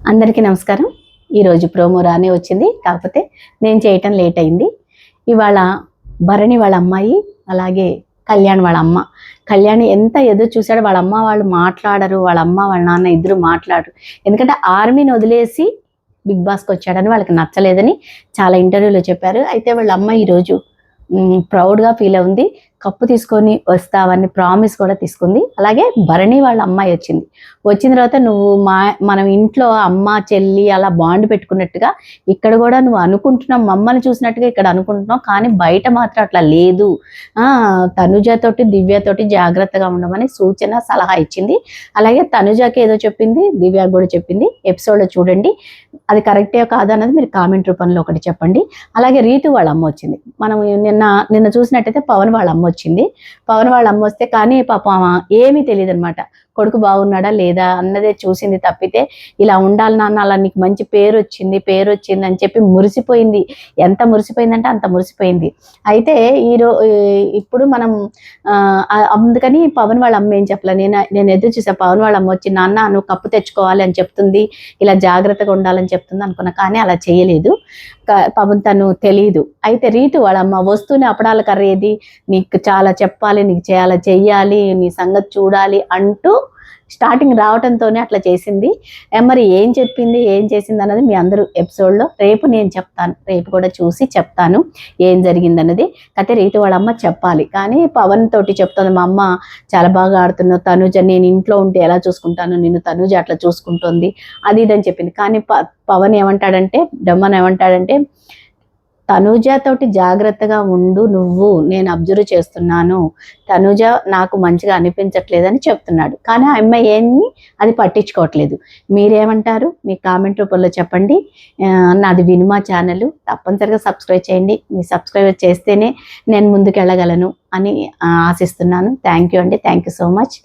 అందరికీ నమస్కారం. ఈరోజు ప్రోమో రానే వచ్చింది. కాకపోతే నేను చేయటం లేట్ అయింది. ఇవాళ భరణి వాళ్ళ అమ్మాయి, అలాగే కళ్యాణ్ వాళ్ళ అమ్మ. కళ్యాణ్ ఎంత ఎదురు చూశాడో, వాళ్ళ అమ్మ వాళ్ళు మాట్లాడరు, వాళ్ళ అమ్మ వాళ్ళ నాన్న ఇద్దరు మాట్లాడరు. ఎందుకంటే ఆర్మీని వదిలేసి బిగ్ బాస్కి వచ్చాడని వాళ్ళకి నచ్చలేదని చాలా ఇంటర్వ్యూలో చెప్పారు. అయితే వాళ్ళ అమ్మ ఈరోజు ప్రౌడ్గా ఫీల్ అవుంది. కప్పు తీసుకొని వస్తావని ప్రామిస్ కూడా తీసుకుంది. అలాగే భరణి వాళ్ళ అమ్మాయి వచ్చింది. వచ్చిన తర్వాత నువ్వు మనం ఇంట్లో అమ్మ చెల్లి అలా బాండ్ పెట్టుకున్నట్టుగా ఇక్కడ కూడా నువ్వు అనుకుంటున్నావు, మమ్మల్ని చూసినట్టుగా ఇక్కడ అనుకుంటున్నావు, కానీ బయట మాత్రం అట్లా లేదు. తనుజతోటి దివ్యతోటి జాగ్రత్తగా ఉండమని సూచన సలహా ఇచ్చింది. అలాగే తనుజకి ఏదో చెప్పింది, దివ్యకు కూడా చెప్పింది. ఎపిసోడ్లో చూడండి, అది కరెక్టే కాదన్నది మీరు కామెంట్ రూపంలో ఒకటి చెప్పండి. అలాగే రీతు వాళ్ళ అమ్మ వచ్చింది. మనం నిన్న చూసినట్టయితే పవన్ వాళ్ళ అమ్మ వచ్చింది. పవన్ వాళ్ళ అమ్మ వస్తే కానీ పాపం ఏమీ తెలియదు అనమాట. కొడుకు బాగున్నాడా లేదా అన్నదే చూసింది తప్పితే, ఇలా ఉండాలి నాన్న, అలా నీకు మంచి పేరు వచ్చింది అని చెప్పి మురిసిపోయింది. ఎంత మురిసిపోయిందంటే అంత మురిసిపోయింది. అయితే ఇప్పుడు మనం అందుకని పవన్ వాళ్ళ అమ్మ ఏం చెప్పలే, నేను ఎదురు చూసా. పవన్ వాళ్ళ అమ్మ వచ్చి నాన్న నువ్వు కప్పు తెచ్చుకోవాలి అని చెప్తుంది, ఇలా జాగ్రత్తగా ఉండాలని చెప్తుంది అనుకున్నా, కానీ అలా చేయలేదు. పవన్ తను తెలియదు. అయితే రీతు వాళ్ళ అమ్మ వస్తూనే అప్పడాల కర్రేది, నీకు చాలా చెప్పాలి, నీకు చాలా చెయ్యాలి, నీ సంగతి చూడాలి అంటూ స్టార్టింగ్ రావడంతోనే అట్లా చేసింది. మరి ఏం చెప్పింది ఏం చేసింది అన్నది మీ అందరూ ఎపిసోడ్లో రేపు నేను చెప్తాను. రేపు కూడా చూసి చెప్తాను ఏం జరిగిందన్నది. అయితే రీతు వాళ్ళ అమ్మ చెప్పాలి, కానీ పవన్ తోటి చెప్తుంది, మా అమ్మ చాలా బాగా ఆడుతున్నావు తనుజ, నేను ఇంట్లో ఉంటే ఎలా చూసుకుంటాను నిన్ను, తనుజ అట్లా చూసుకుంటుంది అది ఇదని చెప్పింది. కానీ పవన్ ఏమంటాడంటే, డమ్మన్ ఏమంటాడంటే, తనుజతోటి జాగ్రత్తగా ఉండు నువ్వు, నేను అబ్జర్వ్ చేస్తున్నాను, తనుజ నాకు మంచిగా అనిపించట్లేదని చెప్తున్నాడు. కానీ ఆ అమ్మాయి ఏమి అది పట్టించుకోవట్లేదు. మీరేమంటారు? మీ కామెంట్ రూపంలో చెప్పండి. నాది వినుమా ఛానల్, తప్పనిసరిగా సబ్స్క్రైబ్ చేయండి. మీ సబ్స్క్రైబ్ చేస్తేనే నేను ముందుకు వెళ్ళగలను అని ఆశిస్తున్నాను. థ్యాంక్ యూ అండి. Thank you so much.